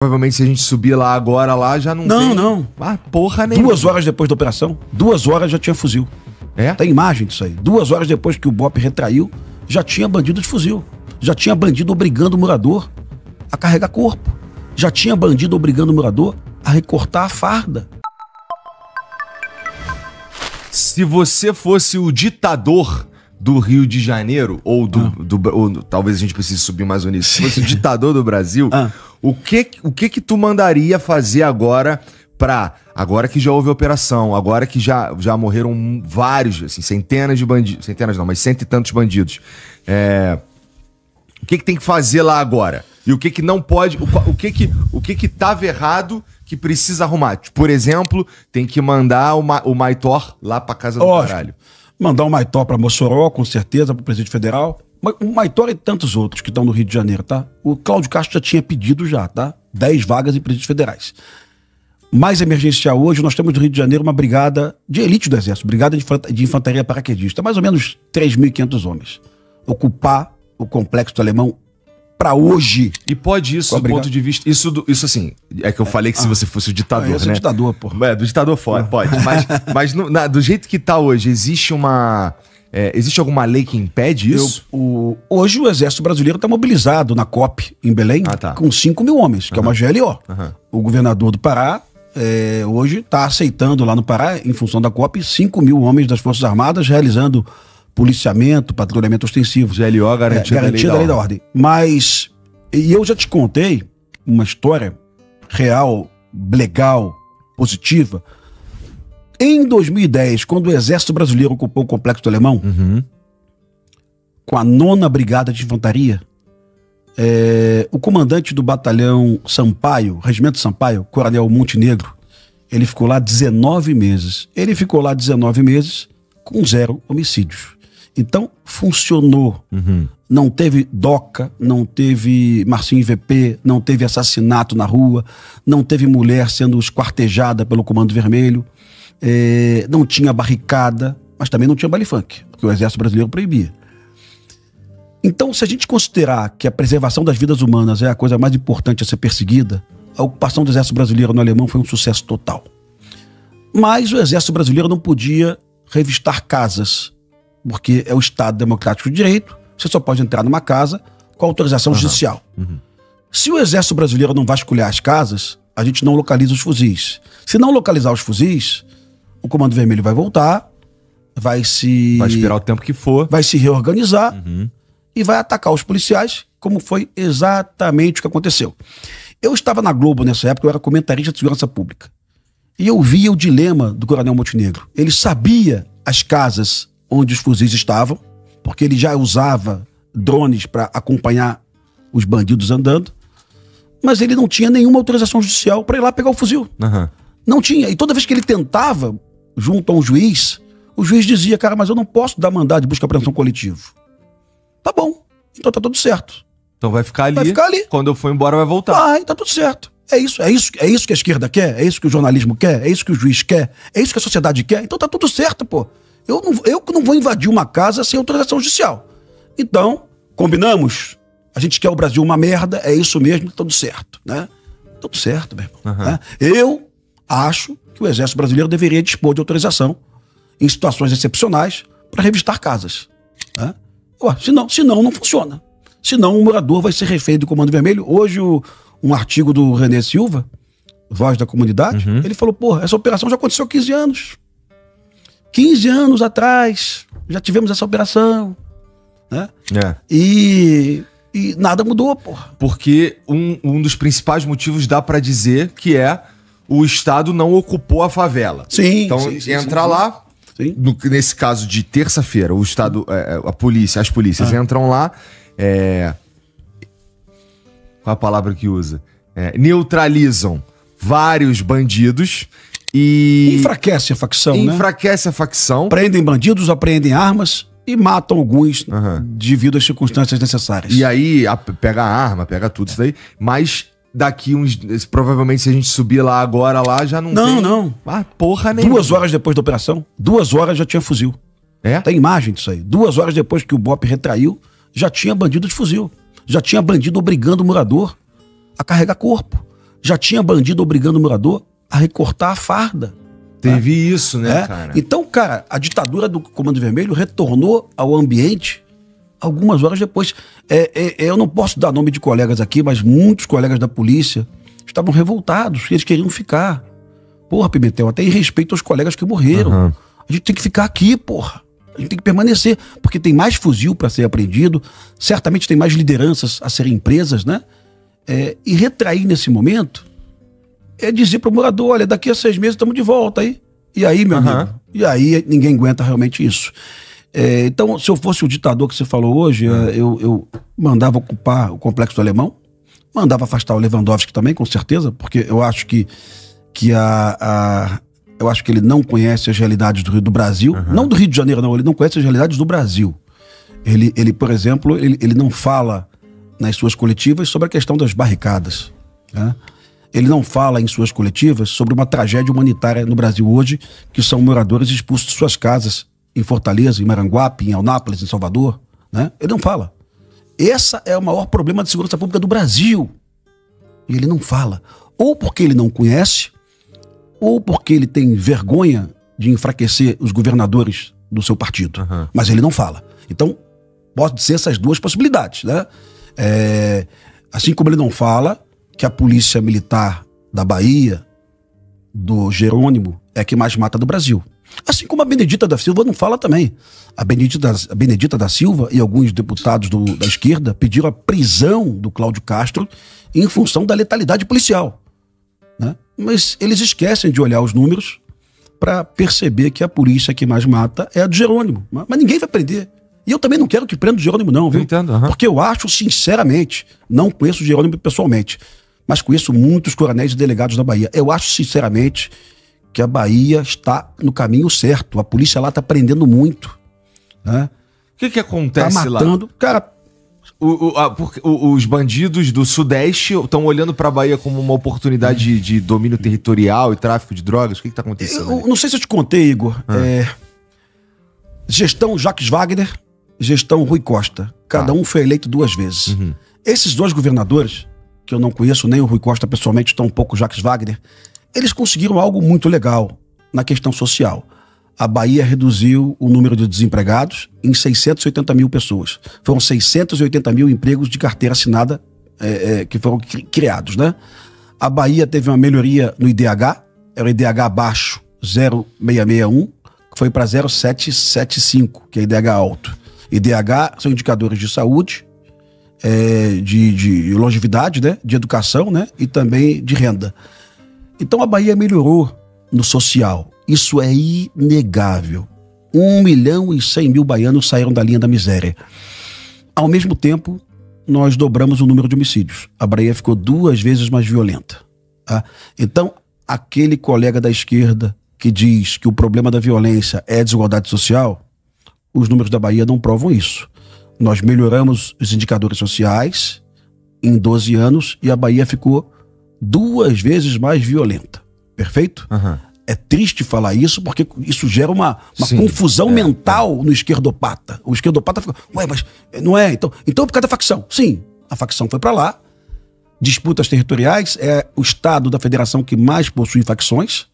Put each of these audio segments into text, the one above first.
Provavelmente se a gente subir lá agora, lá já não tem... Não. Ah, porra nenhuma. 2 horas depois da operação, 2 horas já tinha fuzil. É? Tem imagem disso aí. 2 horas depois que o BOPE retraiu, já tinha bandido de fuzil. Já tinha bandido obrigando o morador a carregar corpo. Já tinha bandido obrigando o morador a recortar a farda. Se você fosse o ditador do Rio de Janeiro, ou talvez a gente precise subir mais um nisso, se fosse o ditador do Brasil, o que tu mandaria fazer agora agora que já houve operação, agora que já morreram vários, assim, centenas de bandidos, centenas não, mas cento e tantos bandidos. O que tem que fazer lá agora? E o que não pode, o que tava errado que precisa arrumar? Por exemplo, tem que mandar o Maitor lá pra casa do caralho. Mandar o Maitor pra Mossoró, com certeza, pro presidente federal. O Maitor e tantos outros que estão no Rio de Janeiro, tá? O Cláudio Castro já tinha pedido tá? 10 vagas em presídios federais. Mais emergencial hoje, nós temos no Rio de Janeiro uma brigada de elite do Exército, brigada de infantaria paraquedista, mais ou menos 3.500 homens. Ocupar o complexo do Alemão pra hoje. E pode isso, do ponto de vista... Isso assim, é que eu falei que se você fosse o ditador, né? Eu sou ditador, pô. Do ditador pode. Mas do jeito que tá hoje, existe alguma lei que impede isso? Hoje o Exército Brasileiro está mobilizado na COP, em Belém, com 5 mil homens, que é uma GLO. O governador do Pará, hoje está aceitando lá no Pará, em função da COP, 5 mil homens das Forças Armadas realizando policiamento, patrulhamento ostensivo. GLO garantida a lei da ordem. Mas, e eu já te contei uma história real, legal, positiva. Em 2010, quando o Exército Brasileiro ocupou o Complexo do Alemão, com a 9ª Brigada de Infantaria, o comandante do batalhão Sampaio, Regimento Sampaio, Coronel Montenegro, ele ficou lá 19 meses. Ele ficou lá 19 meses com 0 homicídios. Então, funcionou. Não teve DOCA, não teve Marcinho IVP, não teve assassinato na rua, não teve mulher sendo esquartejada pelo Comando Vermelho, não tinha barricada, mas também não tinha baile funk, porque o Exército Brasileiro proibia. Então, se a gente considerar que a preservação das vidas humanas é a coisa mais importante a ser perseguida, a ocupação do Exército Brasileiro no Alemão foi um sucesso total. Mas o Exército Brasileiro não podia revistar casas, porque é o Estado Democrático de Direito, você só pode entrar numa casa com autorização judicial. Se o Exército Brasileiro não vasculhar as casas, a gente não localiza os fuzis. Se não localizar os fuzis, o Comando Vermelho vai voltar, vai esperar o tempo que for, vai se reorganizar e vai atacar os policiais, como foi exatamente o que aconteceu. Eu estava na Globo nessa época, eu era comentarista de segurança pública. E eu via o dilema do Coronel Montenegro. Ele sabia as casas onde os fuzis estavam, porque ele já usava drones para acompanhar os bandidos andando, mas ele não tinha nenhuma autorização judicial para ir lá pegar o fuzil. Não tinha. E toda vez que ele tentava, junto a um juiz, o juiz dizia, cara, mas eu não posso dar mandado de busca e apreensão coletivo. Tá bom, então tá tudo certo. Então vai ficar ali. Vai ficar ali. Quando eu for embora, vai voltar. Vai, tá tudo certo. É isso que a esquerda quer, é isso que o jornalismo quer, é isso que o juiz quer, é isso que a sociedade quer. Então tá tudo certo, pô. Eu não vou invadir uma casa sem autorização judicial. Então, combinamos? A gente quer o Brasil uma merda, é isso mesmo, tudo certo, né? Tudo certo, meu irmão. Né? Eu acho que o Exército Brasileiro deveria dispor de autorização em situações excepcionais para revistar casas. Né? Ué, senão não funciona. Senão o morador vai ser refém do Comando Vermelho. Hoje, um artigo do René Silva, Voz da Comunidade, ele falou, porra, essa operação já aconteceu há 15 anos. 15 anos atrás, já tivemos essa operação. Né? E nada mudou, porra. Porque um dos principais motivos dá pra dizer que o Estado não ocupou a favela. Sim. Então, entra lá, nesse caso de terça-feira, o Estado, as polícias entram lá, qual a palavra que usa? Neutralizam vários bandidos e... Enfraquece a facção, Enfraquece a facção. Prendem bandidos, apreendem armas e matam alguns devido às circunstâncias necessárias. E aí, pega a arma, pega tudo isso daí, mas daqui provavelmente se a gente subir lá agora, lá já não tem... Não. Ah, porra nenhuma. 2 horas depois da operação, 2 horas já tinha fuzil. Tem imagem disso aí. 2 horas depois que o BOPE retraiu, já tinha bandido de fuzil. Já tinha bandido obrigando o morador a carregar corpo. já tinha bandido obrigando o morador a recortar a farda. Teve isso, né, cara? Então, cara, a ditadura do Comando Vermelho retornou ao ambiente algumas horas depois. Eu não posso dar nome de colegas aqui, mas muitos colegas da polícia estavam revoltados, eles queriam ficar. Porra, Pimentel, até em respeito aos colegas que morreram. Uhum. A gente tem que ficar aqui, porra. A gente tem que permanecer, porque tem mais fuzil para ser apreendido, certamente tem mais lideranças a serem presas, né? E retrair nesse momento é dizer para o morador, olha, daqui a 6 meses estamos de volta aí. E aí, meu amigo? E aí ninguém aguenta realmente isso. Então, se eu fosse o ditador que você falou hoje, eu mandava ocupar o Complexo do Alemão, mandava afastar o Lewandowski também, com certeza, porque eu acho que eu acho que ele não conhece as realidades do Brasil, não do Rio de Janeiro, não, ele não conhece as realidades do Brasil. Ele por exemplo, ele não fala nas suas coletivas sobre a questão das barricadas, né? Ele não fala em suas coletivas sobre uma tragédia humanitária no Brasil hoje, que são moradores expulsos de suas casas em Fortaleza, em Maranguape, em Eunápolis, em Salvador, né? Ele não fala. Esse é o maior problema de segurança pública do Brasil. E ele não fala. Ou porque ele não conhece, ou porque ele tem vergonha de enfraquecer os governadores do seu partido. Mas ele não fala. Então, pode ser essas duas possibilidades, né? Assim como ele não fala que a polícia militar da Bahia, do Jerônimo, é a que mais mata do Brasil. Assim como a Benedita da Silva não fala também. A Benedita da Silva e alguns deputados da esquerda pediram a prisão do Cláudio Castro em função da letalidade policial, né? Mas eles esquecem de olhar os números para perceber que a polícia que mais mata é a do Jerônimo. Mas ninguém vai prender. E eu também não quero que prenda o Jerônimo não, viu? Entendo, Porque eu acho, sinceramente, não conheço o Jerônimo pessoalmente, mas conheço muitos coronéis e delegados da Bahia. Eu acho, sinceramente, que a Bahia está no caminho certo. A polícia lá está prendendo muito, né? O que acontece tá matando, lá? Cara, os bandidos do Sudeste estão olhando para a Bahia como uma oportunidade de domínio territorial e tráfico de drogas? O que está acontecendo? Eu não sei se eu te contei, Igor. Gestão Jacques Wagner, gestão Rui Costa. Cada um foi eleito 2 vezes. Esses 2 governadores, que eu não conheço nem o Rui Costa pessoalmente, tampouco o Jacques Wagner, eles conseguiram algo muito legal na questão social. A Bahia reduziu o número de desempregados em 680 mil pessoas. Foram 680 mil empregos de carteira assinada que foram criados, né? A Bahia teve uma melhoria no IDH, era o IDH baixo 0,661, que foi para 0,775, que é IDH alto. IDH são indicadores de saúde, de longevidade, né? De educação, né? E também de renda. Então a Bahia melhorou no social. Isso é inegável. 1.100.000 baianos saíram da linha da miséria. Ao mesmo tempo, nós dobramos o número de homicídios. A Bahia ficou 2 vezes mais violenta, tá? Então, aquele colega da esquerda que diz que o problema da violência é a desigualdade social, os números da Bahia não provam isso. Nós melhoramos os indicadores sociais em 12 anos e a Bahia ficou 2 vezes mais violenta. Perfeito? É triste falar isso, porque isso gera uma confusão mental no esquerdopata. O esquerdopata fica, ué, mas não é? Então por causa da facção. Sim, a facção foi para lá. Disputas territoriais, é o estado da federação que mais possui facções.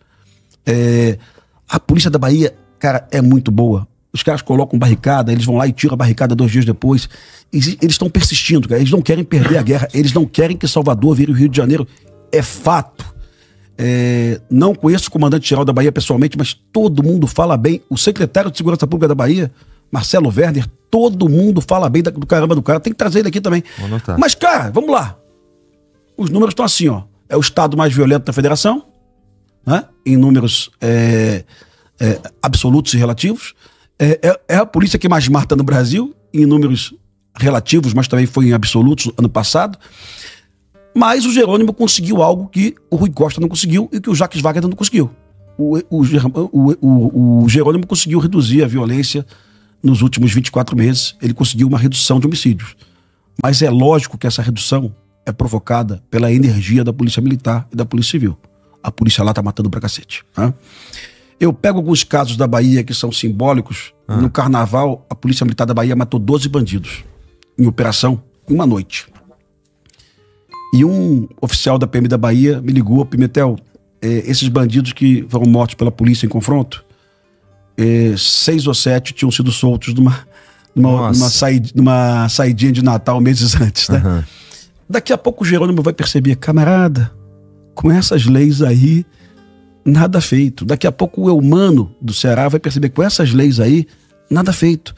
A polícia da Bahia, cara, é muito boa. Os caras colocam barricada, eles vão lá e tiram a barricada 2 dias depois. Eles estão persistindo, cara. Eles não querem perder a guerra. Eles não querem que Salvador vire o Rio de Janeiro. É fato. Não conheço o comandante-geral da Bahia pessoalmente, mas todo mundo fala bem. O secretário de Segurança Pública da Bahia, Marcelo Werner, todo mundo fala bem do caramba do cara. Tem que trazer ele aqui também. Mas, cara, vamos lá. Os números estão assim, ó. É o estado mais violento da federação, né? Em números absolutos e relativos. É a polícia que mais mata no Brasil, em números relativos, mas também foi em absolutos ano passado. Mas o Jerônimo conseguiu algo que o Rui Costa não conseguiu e que o Jacques Wagner não conseguiu. O Jerônimo conseguiu reduzir a violência nos últimos 24 meses. Ele conseguiu uma redução de homicídios. Mas é lógico que essa redução é provocada pela energia da Polícia Militar e da Polícia Civil. A polícia lá tá matando pra cacete, né? Eu pego alguns casos da Bahia que são simbólicos. No Carnaval, a Polícia Militar da Bahia matou 12 bandidos em operação em uma noite. E um oficial da PM da Bahia me ligou: Pimentel, esses bandidos que foram mortos pela polícia em confronto, 6 ou 7 tinham sido soltos numa saidinha de Natal meses antes, né? Uhum. Daqui a pouco o Jerônimo vai perceber: camarada, com essas leis aí, nada feito. Daqui a pouco o Eumano do Ceará vai perceber: com essas leis aí, nada feito.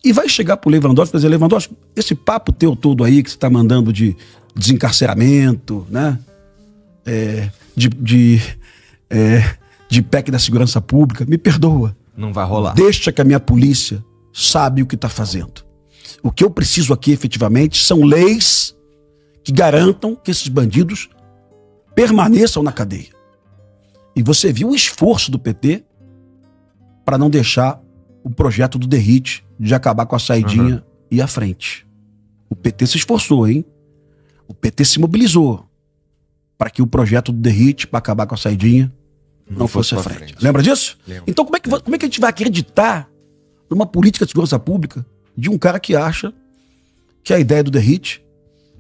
E vai chegar pro Lewandowski e dizer: Lewandowski, esse papo teu todo aí que você tá mandando de desencarceramento, né? De PEC da segurança pública, me perdoa. Não vai rolar. Deixa que a minha polícia sabe o que está fazendo. O que eu preciso aqui, efetivamente, são leis que garantam que esses bandidos permaneçam na cadeia. E você viu o esforço do PT para não deixar o projeto do Derrite de acabar com a saidinha e à frente. O PT se esforçou, hein? O PT se mobilizou para que o projeto do Derrite, para acabar com a saidinha, não fosse à frente. Lembra disso? Lembra. Então como é que a gente vai acreditar numa política de segurança pública de um cara que acha que a ideia do Derrite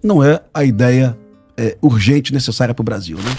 não é a ideia urgente necessária para o Brasil, né?